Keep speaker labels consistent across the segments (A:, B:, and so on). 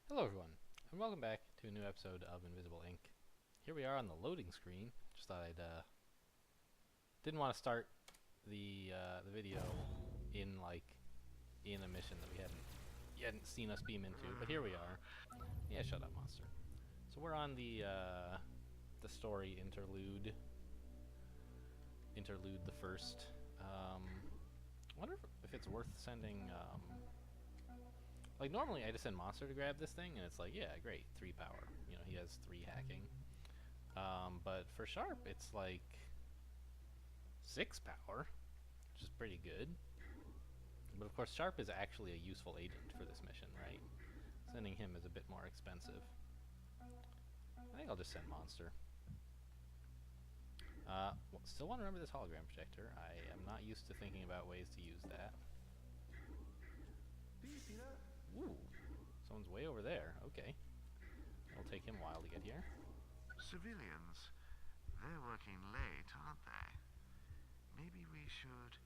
A: Hello everyone, and welcome back to a new episode of Invisible Ink. Here we are on the loading screen. Just thought I'd didn't want to start the video in in a mission that you hadn't seen us beam into, but here we are. Yeah, shut up, monster. So we're on the story interlude the first. I wonder if it's worth sending. Like, normally I just send Monster to grab this thing, and it's like, yeah, great, 3 power. You know, he has 3 hacking. But for Sharp, it's like 6 power, which is pretty good. But of course, Sharp is actually a useful agent for this mission, right? Sending him is a bit more expensive. I think I'll just send Monster. Still want to remember this hologram projector. I am not used to thinking about ways to use that.
B: Do you see that?
A: Ooh, someone's way over there. Okay. It'll take him a while to get here.
B: Civilians. They're working late, aren't they? Maybe we should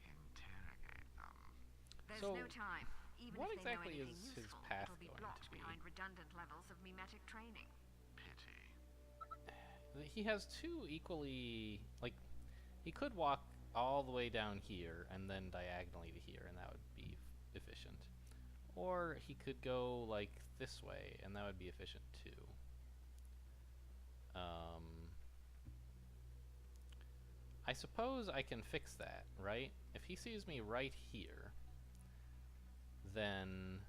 B: interrogate them.
C: There's
A: So,
C: no time. Even
A: what
C: if they know
A: exactly
C: anything
A: is his
C: useful,
A: path
C: it'll be
A: going
C: blocked
A: to be?
C: behind redundant levels of mimetic training.
B: Pity.
A: He has 2 equally, like, he could walk all the way down here and then diagonally to here, and that would be efficient. Or he could go, like, this way, and that would be efficient too. I suppose I can fix that, right? If he sees me right here, then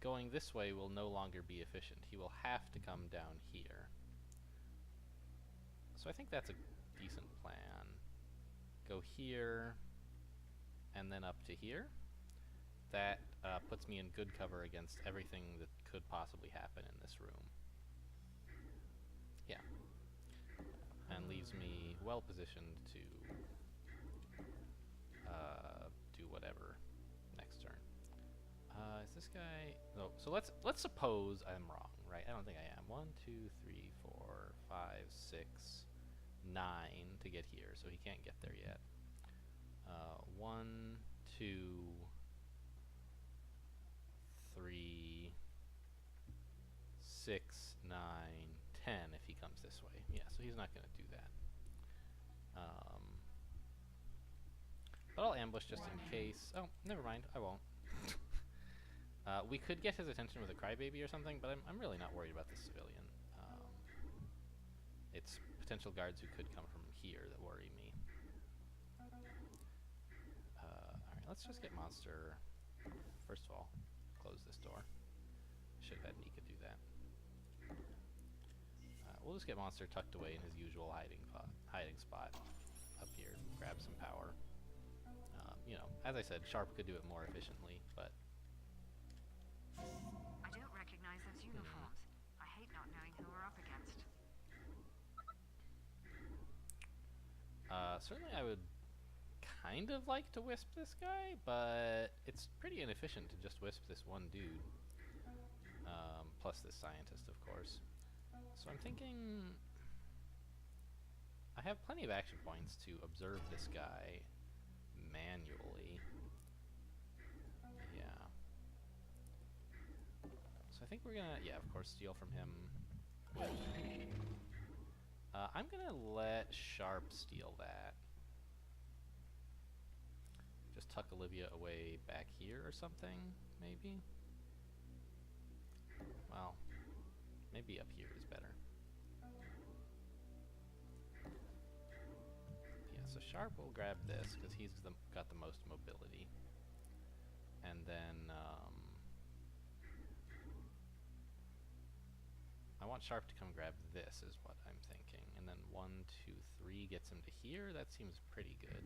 A: going this way will no longer be efficient. He will have to come down here. So I think that's a decent plan. Go here, and then up to here. That puts me in good cover against everything that could possibly happen in this room. Yeah. And leaves me well positioned to do whatever next turn. Is this guy? No. So let's suppose I'm wrong, right? I don't think I am. 1, 2, 3, 4, 5, 6, 9 to get here, so he can't get there yet. 1, 2, 3, 6, 9, 10 if he comes this way. Yeah, so he's not going to do that. But I'll ambush just in case. Oh, never mind. I won't. We could get his attention with a crybaby or something, but I'm really not worried about this civilian. It's potential guards who could come from here that worry me. Alright, let's just get Monster. First of all, close this door. Should have had Nika do that. We'll just get Monster tucked away in his usual hiding spot up here. Grab some power. You know, as I said, Sharp could do it more efficiently, but
C: I don't recognize those uniforms. I hate not knowing who we're up against.
A: certainly I would kind of like to wisp this guy, but it's pretty inefficient to just wisp this one dude. Plus this scientist, of course. So I'm thinking I have plenty of action points to observe this guy manually. Yeah. So I think we're gonna, yeah, of course, steal from him. I'm gonna let Sharp steal that. Just tuck Olivia away back here or something, maybe? Well, maybe up here is better. Yeah, so Sharp will grab this, because he's got the most mobility. And then, I want Sharp to come grab this, is what I'm thinking. And then 1, 2, 3 gets him to here. That seems pretty good.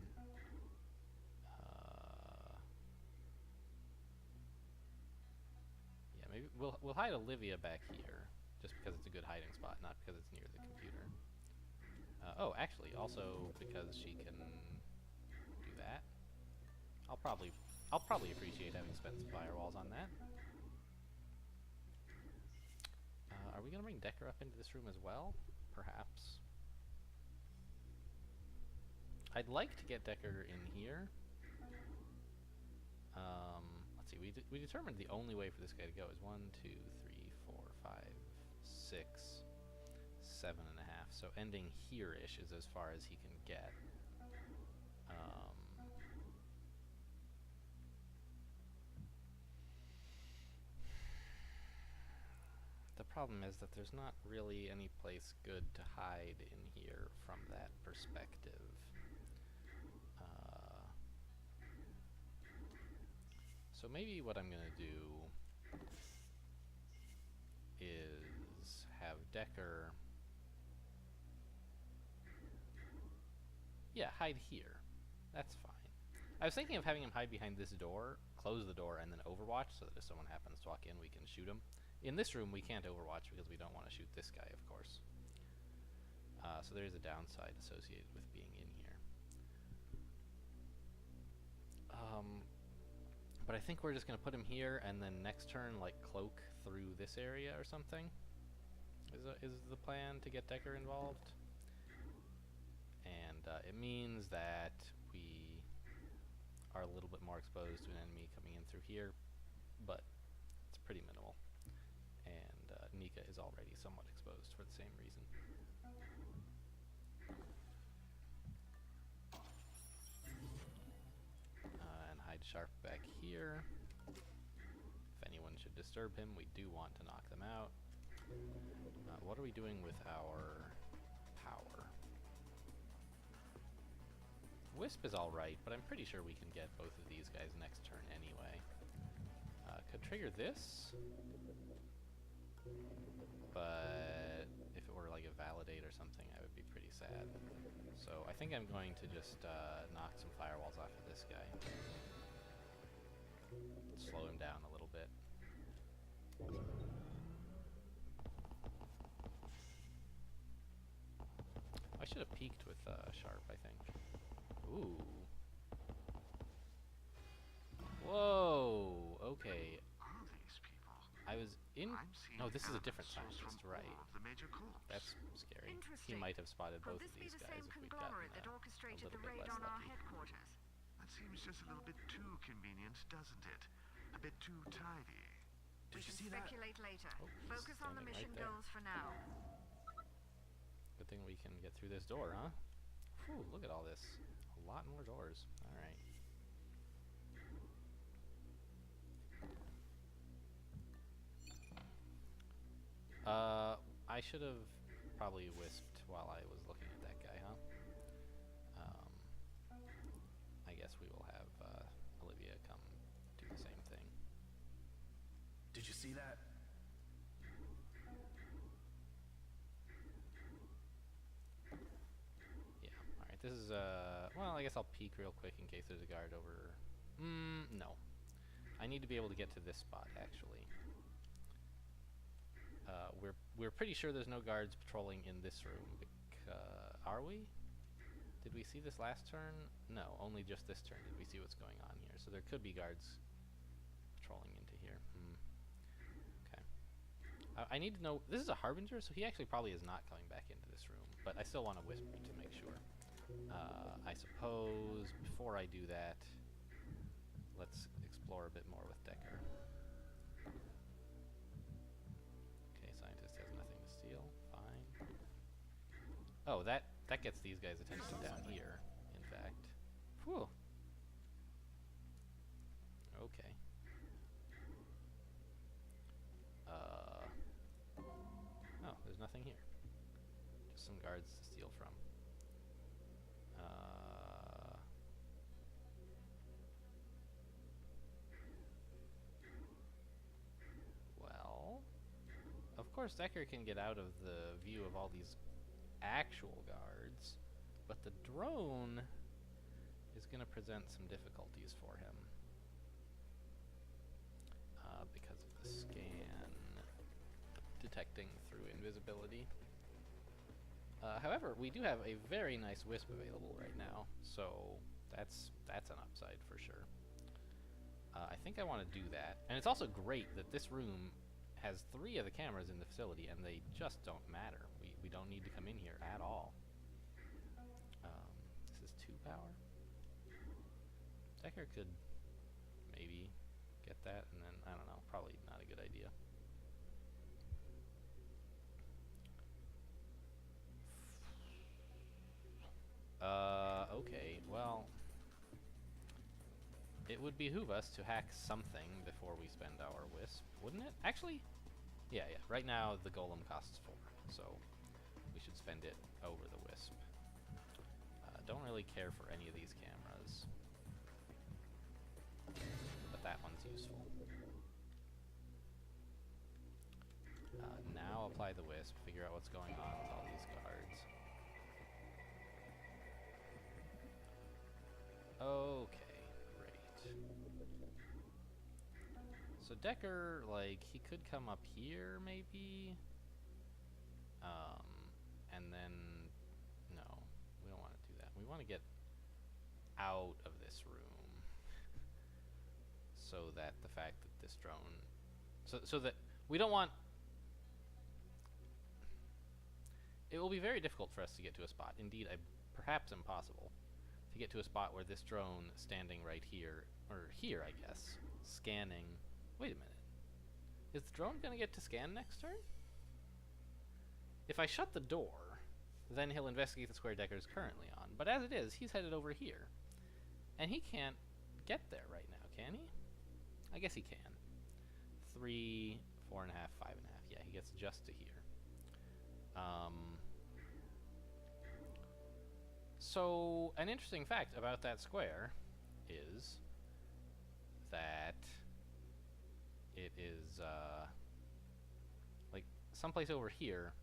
A: Yeah, maybe we'll hide Olivia back here, just because it's a good hiding spot, not because it's near the computer. Oh, actually, also because she can do that. I'll probably appreciate having spent some firewalls on that. Are we gonna bring Decker up into this room as well? Perhaps. I'd like to get Decker in here. Let's see, see. We determined the only way for this guy to go is 1, 2, 3, 4, 5, 6, 7.5. So ending here-ish is as far as he can get. The problem is that there's not really any place good to hide in here from that perspective. So maybe what I'm gonna do is have Decker, yeah, hide here. That's fine. I was thinking of having him hide behind this door, close the door, and then overwatch so that if someone happens to walk in, we can shoot him. In this room, we can't overwatch because we don't want to shoot this guy, of course. So there is a downside associated with being in here. But I think we're just going to put him here, and then next turn, like, cloak through this area or something. Is the plan to get Decker involved? And it means that we are a little bit more exposed to an enemy coming in through here, but it's pretty minimal. And Nika is already somewhat exposed for the same reason. And hide Sharp back here. If anyone should disturb him, we do want to knock them out. What are we doing with our power? Wisp is alright, but I'm pretty sure we can get both of these guys next turn anyway. Could trigger this, but if it were like a validate or something, I would be pretty sad. So I think I'm going to just knock some firewalls off of this guy. Slow him down a little bit. I should have peeked with Sharp, I think. Ooh. Whoa! Okay.
B: Are these people?
A: I was in...
B: I'm seeing
A: No, this is a different
B: source
A: scientist,
B: from
A: right.
B: all of the major corps.
A: That's scary. He
C: Interesting.
A: might have spotted
C: Could
A: both
C: this
A: of
C: be
A: these
C: the
A: guys
C: same
A: if we'd gotten
C: conglomerate that
A: a
C: orchestrated
A: little
C: the
A: bit
C: raid
A: less
C: on our
A: lucky.
C: headquarters?
B: That seems just a little bit too convenient, doesn't it? A bit too tidy.
C: We can speculate later.
A: Oh, he's
C: Focus on the
A: standing
C: mission
A: right there.
C: goals for now.
A: Good thing we can get through this door, huh? Whew, look at all this. A lot more doors. Alright. I should have probably wisped while I was looking at that guy, huh? I guess we will have Olivia come do the same thing.
D: Did you see that?
A: Yeah, alright, this is, well, I guess I'll peek real quick in case there's a guard over... no. I need to be able to get to this spot, actually. We're pretty sure there's no guards patrolling in this room. Are we? Did we see this last turn? No, only just this turn did we see what's going on here. So there could be guards patrolling into here. Okay. I need to know... This is a Harbinger, so he actually probably is not coming back into this room. But I still want to whisper to make sure. I suppose before I do that, let's explore a bit more with Decker. Okay, scientist has nothing to steal. Fine. Oh, that gets these guys' attention down here, in fact. Whew. Okay. Oh, there's nothing here. Just some guards to steal from. Well, of course Decker can get out of the view of all these actual guards, but the drone is going to present some difficulties for him because of the scan detecting through invisibility. However, we do have a very nice wisp available right now, so that's an upside for sure. I think I want to do that, and it's also great that this room has 3 of the cameras in the facility, and they just don't matter. We don't need to come in here at all. This is 2 power. Decker could maybe get that, and then, I don't know, probably not a good idea. Okay, well, it would behoove us to hack something before we spend our wisp, wouldn't it? Actually, yeah, right now the golem costs 4, so we should spend it over the wisp. Don't really care for any of these cameras, but that one's useful. Now apply the wisp, figure out what's going on with all these guards. Okay, great. So Decker, like, he could come up here, maybe? And then, no, we don't want to do that. We want to get out of this room so that the fact that this drone, so that we don't want, it will be very difficult for us to get to a spot, indeed, perhaps impossible, to get to a spot where this drone standing right here, or here, I guess, scanning. Wait a minute. Is the drone going to get to scan next turn? If I shut the door, then he'll investigate the square Decker's currently on. But as it is, he's headed over here. And he can't get there right now, can he? I guess he can. 3, 4.5, 5.5. Yeah, he gets just to here. So, an interesting fact about that square is that it is, like, someplace over here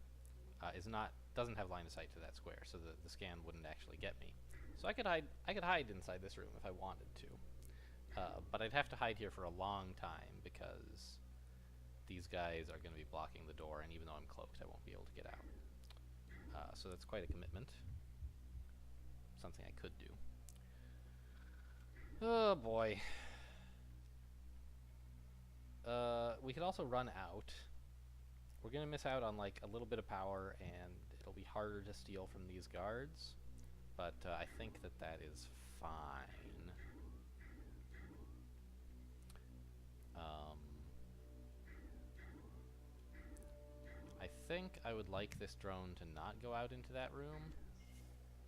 A: doesn't have line of sight to that square, so the scan wouldn't actually get me. So I could hide inside this room if I wanted to, but I'd have to hide here for a long time because these guys are going to be blocking the door, and even though I'm cloaked, I won't be able to get out. So that's quite a commitment. Something I could do. Oh boy. We could also run out. We're gonna miss out on like a little bit of power, and it'll be harder to steal from these guards. But I think that is fine. I think I would like this drone to not go out into that room.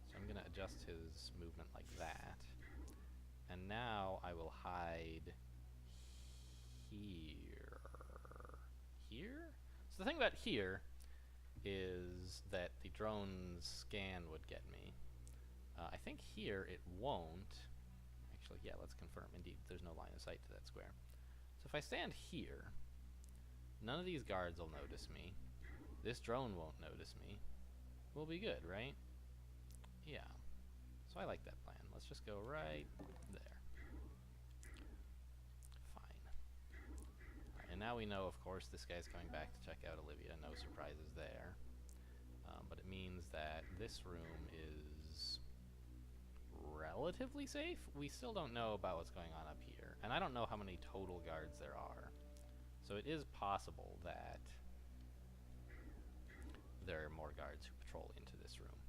A: So I'm gonna adjust his movement like that. And now I will hide here. Here? So the thing about here is that the drone's scan would get me. I think here it won't. Actually, yeah, let's confirm. Indeed, there's no line of sight to that square. So if I stand here, none of these guards will notice me. This drone won't notice me. We'll be good, right? Yeah. So I like that plan. Let's just go right there. Fine. Right, and now we know, of course, this guy's coming back to check out Olivia. No surprises there. But it means that this room is relatively safe. We still don't know about what's going on up here. And I don't know how many total guards there are. So it is possible that there are more guards who patrol into this room.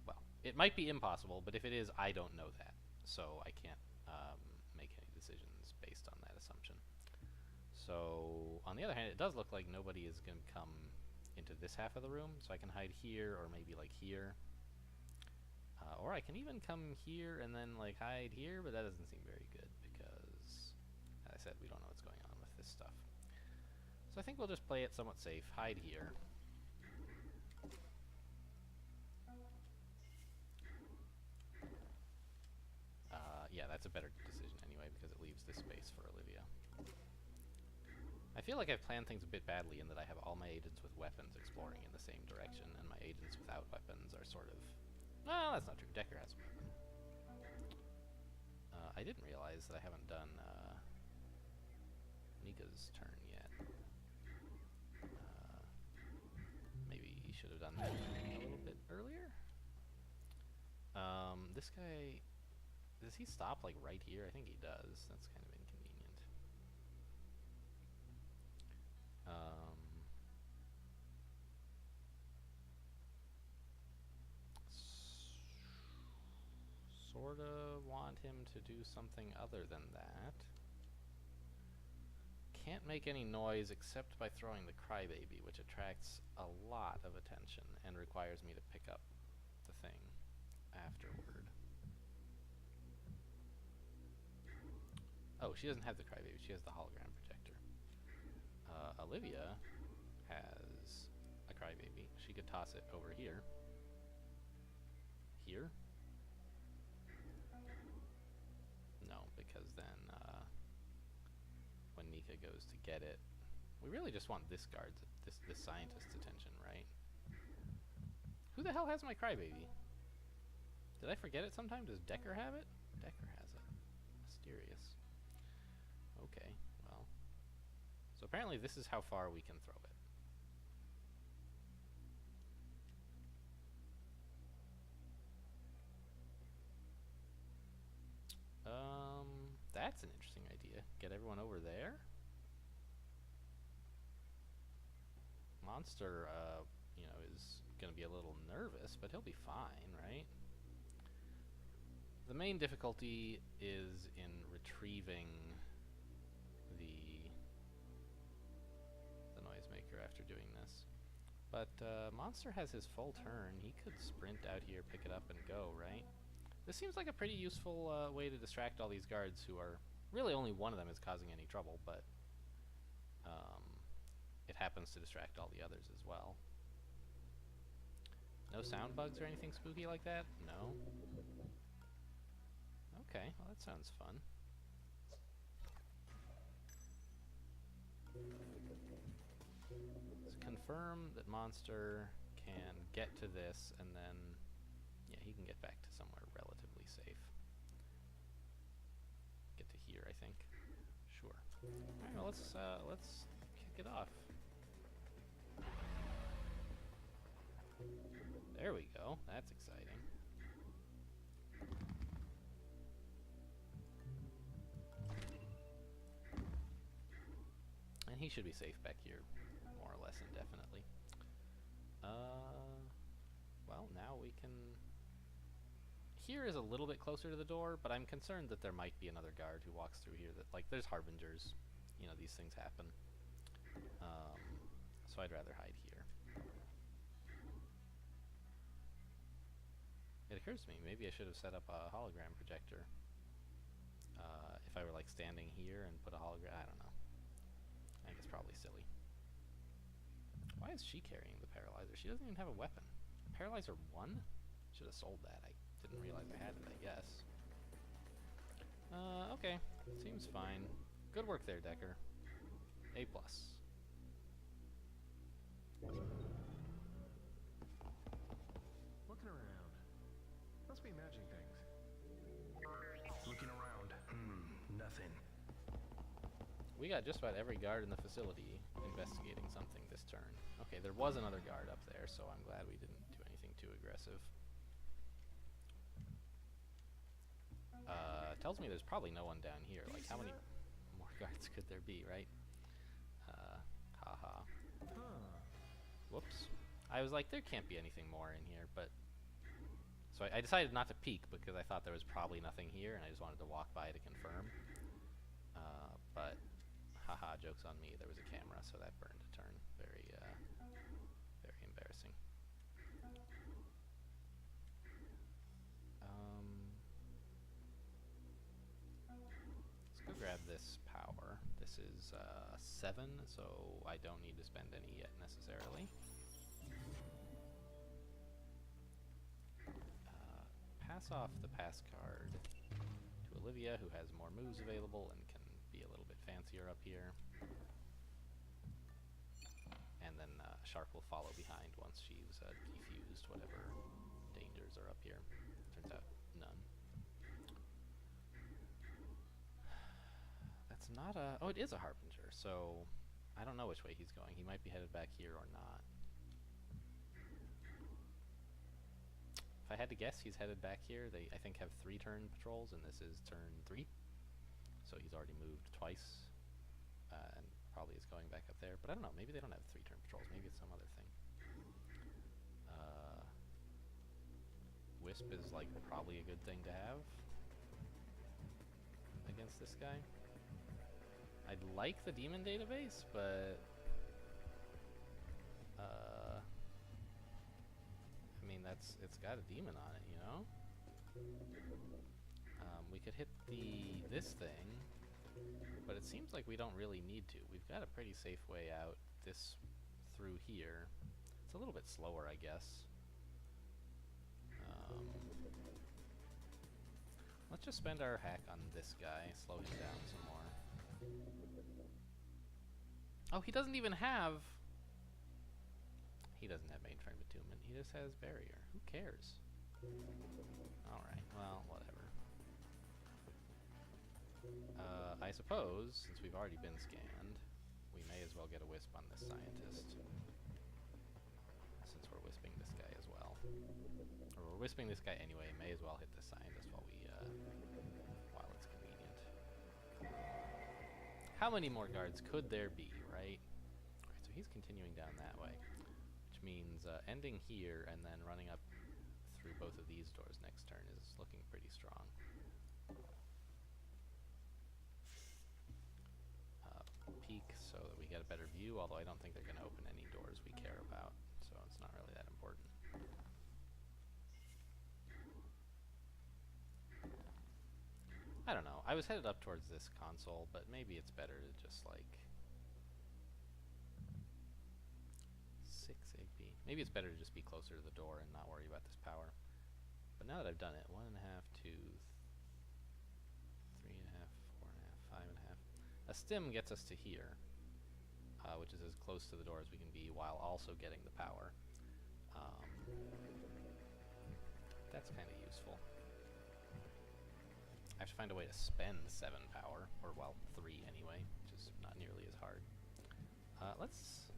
A: Well, it might be impossible, but if it is, I don't know that. So I can't make any decisions based on that assumption. So, on the other hand, it does look like nobody is going to come into this half of the room, so I can hide here, or maybe like here. Or I can even come here and then like hide here, but that doesn't seem very good because, as I said, we don't know what's going on with this stuff. So I think we'll just play it somewhat safe, hide here. Yeah, that's a better decision anyway because it leaves this space for Olivia. I feel like I've planned things a bit badly in that I have all my agents with weapons exploring in the same direction, and my agents without weapons are sort of... Well, that's not true. Decker has a weapon. I didn't realize that I haven't done Nika's turn yet. Maybe he should have done that a little bit earlier. This guy... Does he stop like right here? I think he does. That's kind of inconvenient. Sorta want him to do something other than that. can't make any noise except by throwing the crybaby, which attracts a lot of attention and requires me to pick up the thing afterward. Oh, she doesn't have the crybaby, she has the hologram projector. Olivia has a crybaby. She could toss it over here. Here? No, because then when Nika goes to get it, we really just want this guard's, this scientist's attention, right? Who the hell has my crybaby? Did I forget it sometime? Does Decker have it? Decker has it. Mysterious. Okay, well. So apparently this is how far we can throw it. That's an interesting idea. Get everyone over there? Monster, you know, is gonna be a little nervous, but he'll be fine, right? The main difficulty is in retrieving the noisemaker after doing this. But Monster has his full turn. He could sprint out here, pick it up, and go, right? This seems like a pretty useful way to distract all these guards who are... Really only one of them is causing any trouble, but it happens to distract all the others as well. No sound bugs or anything spooky like that? No? Okay, well that sounds fun. Let's confirm that Monster can get to this, and then, yeah, he can get back to somewhere relatively safe. Get to here, I think. Sure. Alright, well let's kick it off. There we go. That's exciting. And he should be safe back here, more or less indefinitely. Well, now we can... Here is a little bit closer to the door, but I'm concerned that there might be another guard who walks through here that, like, there's harbingers. You know, these things happen. So I'd rather hide here. It occurs to me, maybe I should have set up a hologram projector. If I were, like, standing here and put a hologram... I don't know. I think it's probably silly. Why is she carrying the paralyzer? She doesn't even have a weapon. Paralyzer 1? Should have sold that. I didn't realize I had it, I guess. Okay. Seems fine. Good work there, Decker. A+.
D: Looking around. Must be imagining things. Looking around. Nothing.
A: We got just about every guard in the facility investigating something this turn. Okay, there was another guard up there, so I'm glad we didn't do anything too aggressive. Tells me there's probably no one down here. Like, how many more guards could there be, right? Haha. Whoops. I was like, there can't be anything more in here, but... So I decided not to peek because I thought there was probably nothing here, and I just wanted to walk by to confirm. But, haha, joke's on me. There was a camera, so that burned a turn. Very embarrassing. Let's go grab this power. This is 7, so I don't need to spend any yet necessarily. Pass off the pass card to Olivia, who has more moves available and can be a little bit fancier up here. And then Sharp will follow behind once she's defused whatever dangers are up here. Turns out, none. That's not a... Oh, it is a Harbinger, so I don't know which way he's going. He might be headed back here or not. If I had to guess, he's headed back here. They, I think, have 3 turn patrols, and this is turn 3. So he's already moved twice, and probably is going back up there. But I don't know, maybe they don't have 3 turn patrols. Maybe it's some other thing. Wisp is, like, probably a good thing to have against this guy. I'd like the demon database, but I mean it's got a demon on it, you know. We could hit this thing, but it seems like we don't really need to. We've got a pretty safe way out through here. It's a little bit slower, I guess. Let's just spend our hack on this guy, slow him down some more. Oh, he doesn't even have... He doesn't have mainframe attunement. He just has barrier. Who cares? Alright, well, whatever. I suppose, since we've already been scanned, we may as well get a wisp on this scientist. Since we're wisping this guy as well. Or we're wisping this guy anyway, may as well hit this scientist while while it's convenient. How many more guards could there be, right? Alright, so he's continuing down that way. Which means ending here and then running up through both of these doors next turn is looking pretty strong. Peek so that we get a better view, although I don't think they're going to open any doors we care about, so it's not really that important. I don't know. I was headed up towards this console, but maybe it's better to just like 6 AP. Maybe it's better to just be closer to the door and not worry about this power. But now that I've done it, 1.5, 2, 3.5, 4.5, 5.5. A stim gets us to here, which is as close to the door as we can be while also getting the power. That's kind of useful. I have to find a way to spend 7 power, or well, 3 anyway, which is not nearly as hard. Let's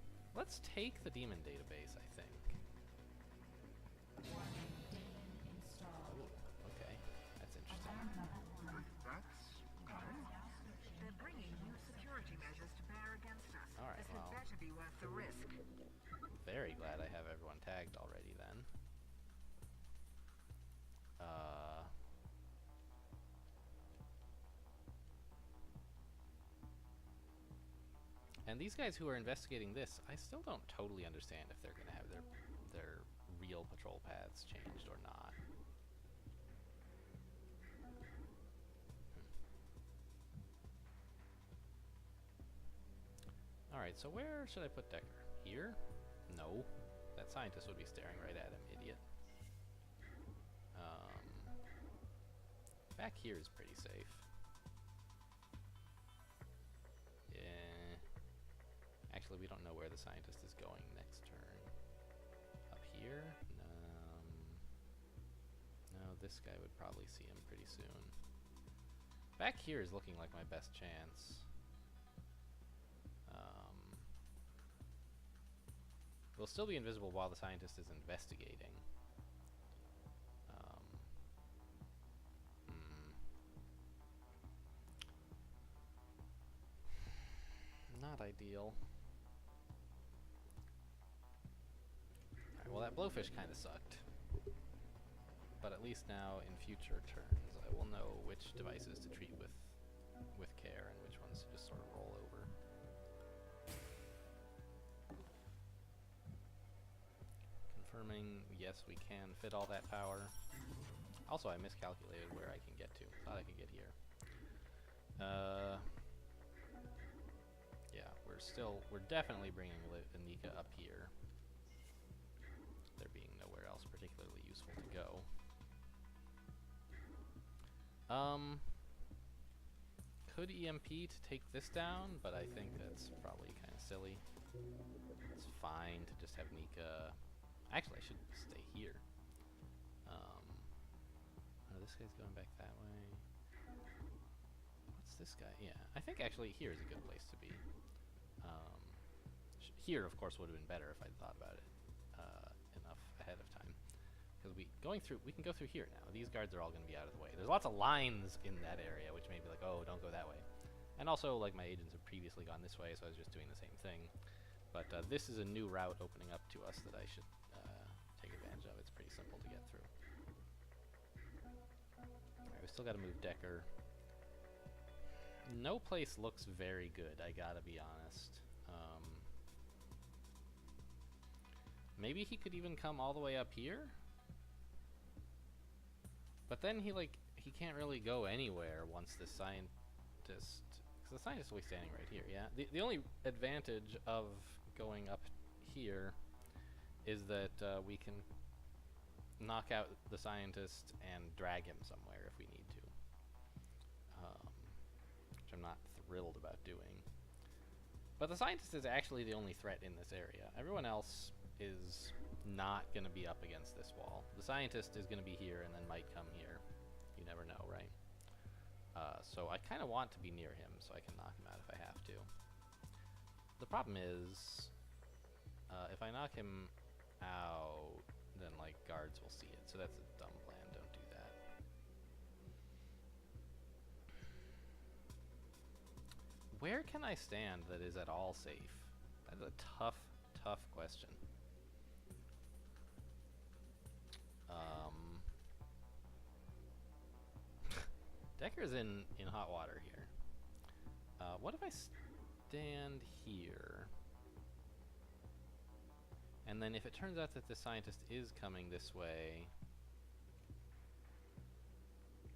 A: take the demon database, I think. Ooh, okay, that's interesting.
C: They're bringing new security measures to bear against us.
A: Alright,
C: This
A: well,
C: had better be worth the risk.
A: very glad I have everyone tagged already then. And these guys who are investigating this, I still don't totally understand if they're going to have their real patrol paths changed or not. Alright, so where should I put Decker? Here? No. That scientist would be staring right at him, idiot. Back here is pretty safe. Yeah. Actually, we don't know where the scientist is going next turn. Up here? No, this guy would probably see him pretty soon. Back here is looking like my best chance. We'll still be invisible while the scientist is investigating. Not ideal. Alright, well that blowfish kind of sucked. But at least now in future turns I will know which devices to treat with care and which ones to just sort of roll over. Confirming, yes, we can fit all that power. Also, I miscalculated where I can get to. Thought I could get here. Yeah, we're definitely bringing Anika up here. There being nowhere else particularly useful to go. Could EMP to take this down, but I think that's probably kind of silly. It's fine to just have Nika... Actually, I should stay here. Oh, this guy's going back that way. What's this guy? Yeah, I think actually here is a good place to be. Here, of course, would have been better if I'd thought about it enough ahead of time. Because we can go through here now. These guards are all going to be out of the way. There's lots of lines in that area, which may be like, oh, don't go that way. And also, like, my agents have previously gone this way, so I was just doing the same thing. But this is a new route opening up to us that I should take advantage of. It's pretty simple to get through. Alright, we still got to move Decker. No place looks very good, I gotta be honest. Maybe he could even come all the way up here? But then he can't really go anywhere once the scientist... Because the scientist will be standing right here, yeah? The only advantage of going up here is that we can knock out the scientist and drag him somewhere if we need to. Which I'm not thrilled about doing. But the scientist is actually the only threat in this area. Everyone else is not going to be up against this wall. The scientist is going to be here and then might come here. You never know, right? So I kind of want to be near him so I can knock him out if I have to. The problem is, if I knock him out, then like guards will see it. So that's a dumb plan. Don't do that. Where can I stand that is at all safe? That's a tough question. Decker's in hot water here. What if I stand here? And then if it turns out that the scientist is coming this way,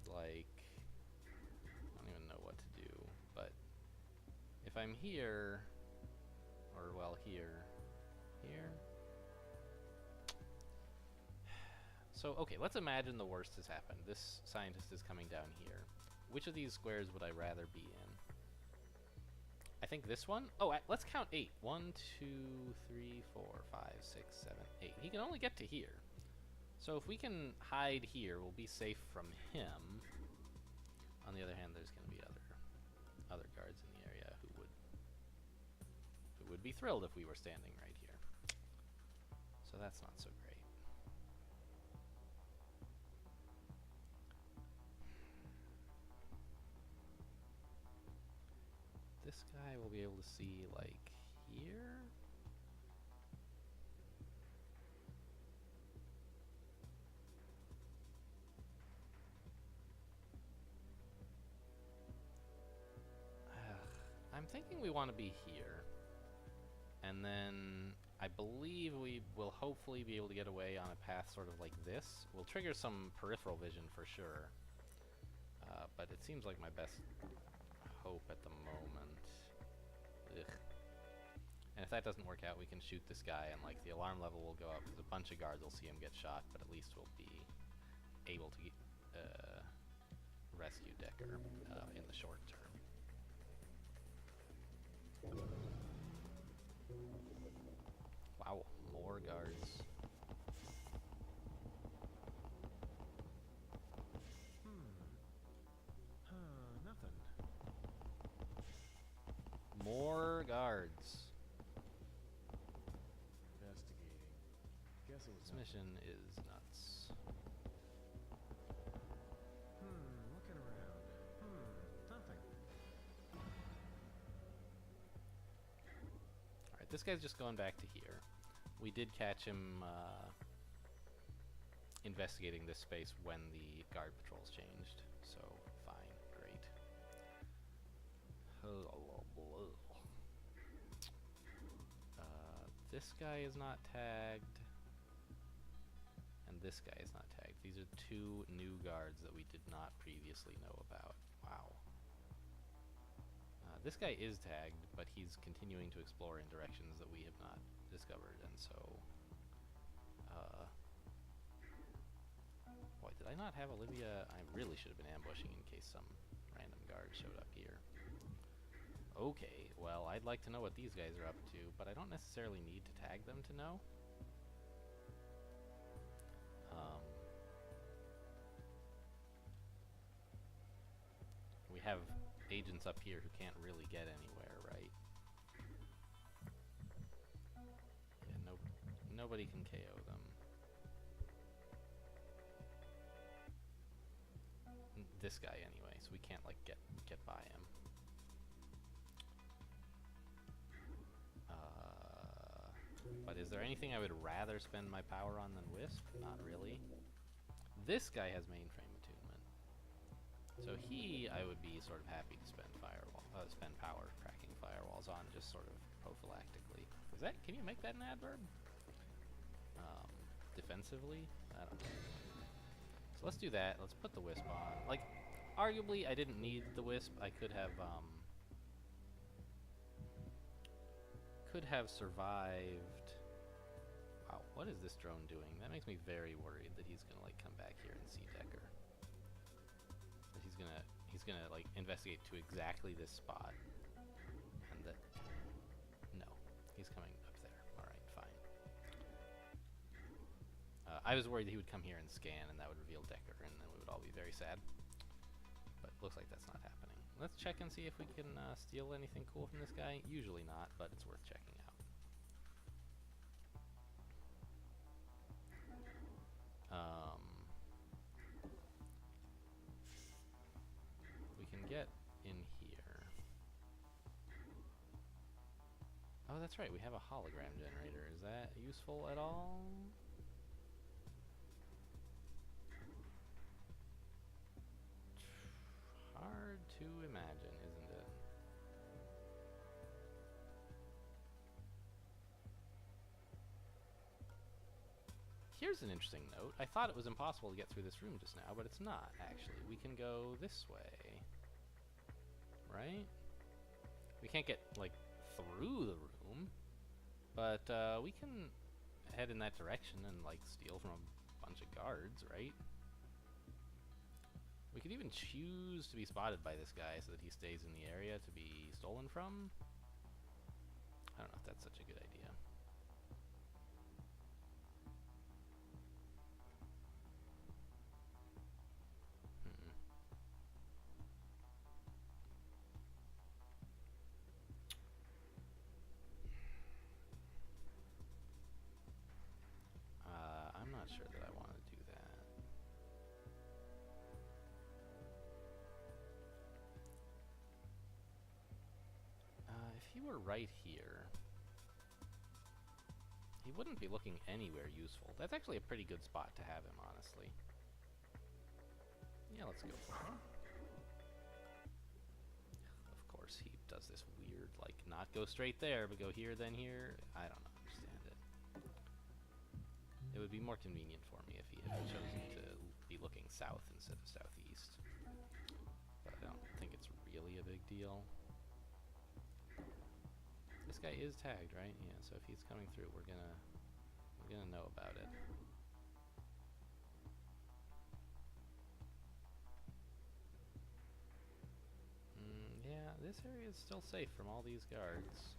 A: like, I don't even know what to do, but if I'm here, or well, here. So, okay, let's imagine the worst has happened. This scientist is coming down here. Which of these squares would I rather be in? I think this one? Oh, let's count 8. 1, 2, 3, 4, 5, 6, 7, 8. He can only get to here. So if we can hide here, we'll be safe from him. On the other hand, there's going to be other guards in the area who would be thrilled if we were standing right here. So that's not so great. This guy will be able to see, like, here? I'm thinking we want to be here. And then I believe we will hopefully be able to get away on a path sort of like this. We'll trigger some peripheral vision for sure. But it seems like my best hope at the moment. Ugh. And if that doesn't work out, we can shoot this guy and like the alarm level will go up because a bunch of guards will see him get shot, but at least we'll be able to rescue Decker in the short term. Wow, more guards.
D: Nothing.
A: More guards.
D: Investigating. Guess it was
A: This mission is nuts.
D: Looking around. Nothing.
A: Alright, this guy's just going back to here. We did catch him investigating this space when the guard patrols changed, so fine, great. This guy is not tagged, and this guy is not tagged. These are two new guards that we did not previously know about. Wow. This guy is tagged, but he's continuing to explore in directions that we have not discovered, and so... boy, did I not have Olivia? I really should have been ambushing in case some random guard showed up here. Okay, well, I'd like to know what these guys are up to, but I don't necessarily need to tag them to know. We have agents up here who can't really get anywhere, right? Yeah, nobody can KO them. This guy anyway, so we can't like get by him. But is there anything I would rather spend my power on than Wisp? Not really. This guy has mainframe attunement. So I would be sort of happy to spend fire spend power cracking firewalls on, just sort of prophylactically. Is that? Can you make that an adverb? Defensively? I don't know. So let's do that. Let's put the wisp on. Like, arguably, I didn't need the wisp. I could have survived. Wow, what is this drone doing? That makes me very worried that he's gonna like come back here and see Decker. That he's gonna like investigate to exactly this spot, and that no, he's coming up there. All right, fine. I was worried that he would come here and scan, and that would reveal Decker, and then we would all be very sad. But looks like that's not happening. Let's check and see if we can steal anything cool from this guy. Usually not, but it's worth checking out. We can get in here. Oh, that's right. We have a hologram generator. Is that useful at all? Hard to imagine, isn't it? Here's an interesting note. I thought it was impossible to get through this room just now, but it's not, actually. We can go this way. Right? We can't get, like, through the room, but we can head in that direction and, like, steal from a bunch of guards, right? We could even choose to be spotted by this guy so that he stays in the area to be stolen from. I don't know if that's such a good idea. I'm not sure that I want to do that. If he were right here, he wouldn't be looking anywhere useful. That's actually a pretty good spot to have him, honestly. Yeah, let's go for it. Of course, he does this weird, like, not go straight there, but go here, then here. I don't understand it. It would be more convenient for me if he had chosen to be looking south instead of southeast. But I don't think it's really a big deal. This guy is tagged, right? Yeah, so if he's coming through, we're gonna know about it. Yeah, this area is still safe from all these guards.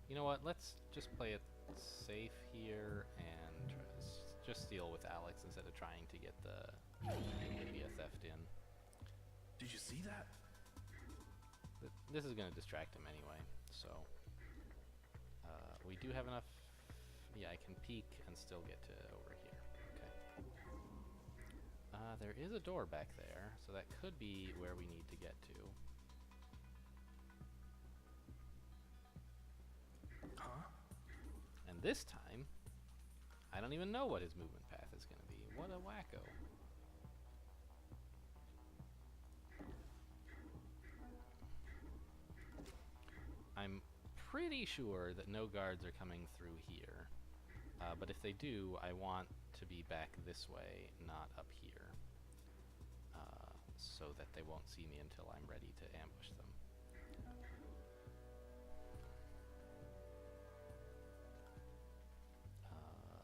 A: You know what? Let's just play it safe here and just steal with Alex instead of trying to get the Olivia theft in.
D: Did you see that?
A: This is going to distract him anyway, so we do have enough. Yeah, I can peek and still get to over here. Okay. There is a door back there, so that could be where we need to get to.
D: Huh?
A: And this time, I don't even know what his movement path is going to be. What a wacko. I'm pretty sure that no guards are coming through here. But if they do, I want to be back this way, not up here. So that they won't see me until I'm ready to ambush them.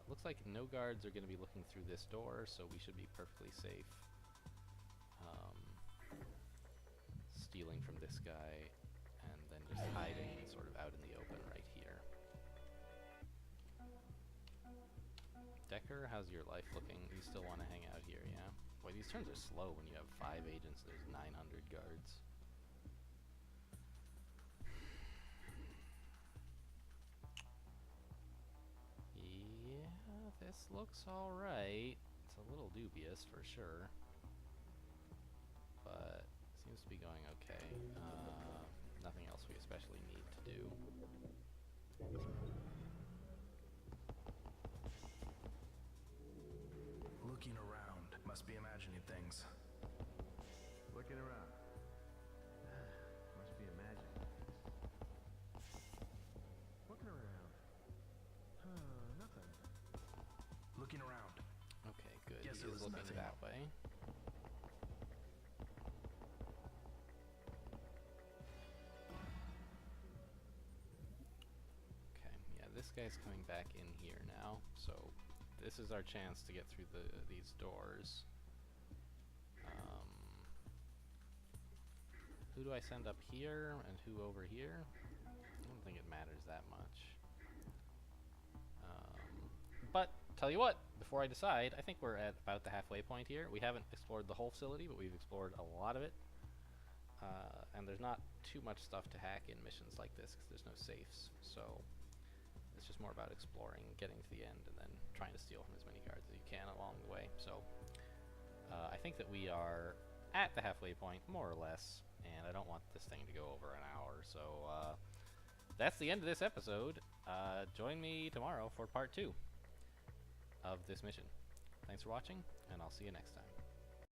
A: Looks like no guards are going to be looking through this door, so we should be perfectly safe. Stealing from this guy, and then just hiding sort of out in the open right here. Decker, how's your life looking? You still want to hang out here, yeah? Boy, these turns are slow when you have 5 agents, there's 900 guards. Yeah, this looks alright. It's a little dubious for sure, but seems to be going okay. Nothing else we especially need to do.
D: Looking around. Must be imagining things.
B: Looking around.
A: this guy's coming back in here now, so this is our chance to get through these doors. Who do I send up here and who over here? I don't think it matters that much. But tell you what, before I decide, I think we're at about the halfway point here. We haven't explored the whole facility, but we've explored a lot of it. And there's not too much stuff to hack in missions like this because there's no safes. So it's just more about exploring, getting to the end, and then trying to steal from as many guards as you can along the way. So I think that we are at the halfway point, more or less, and I don't want this thing to go over an hour. So that's the end of this episode. Join me tomorrow for part 2 of this mission. Thanks for watching, and I'll see you next time.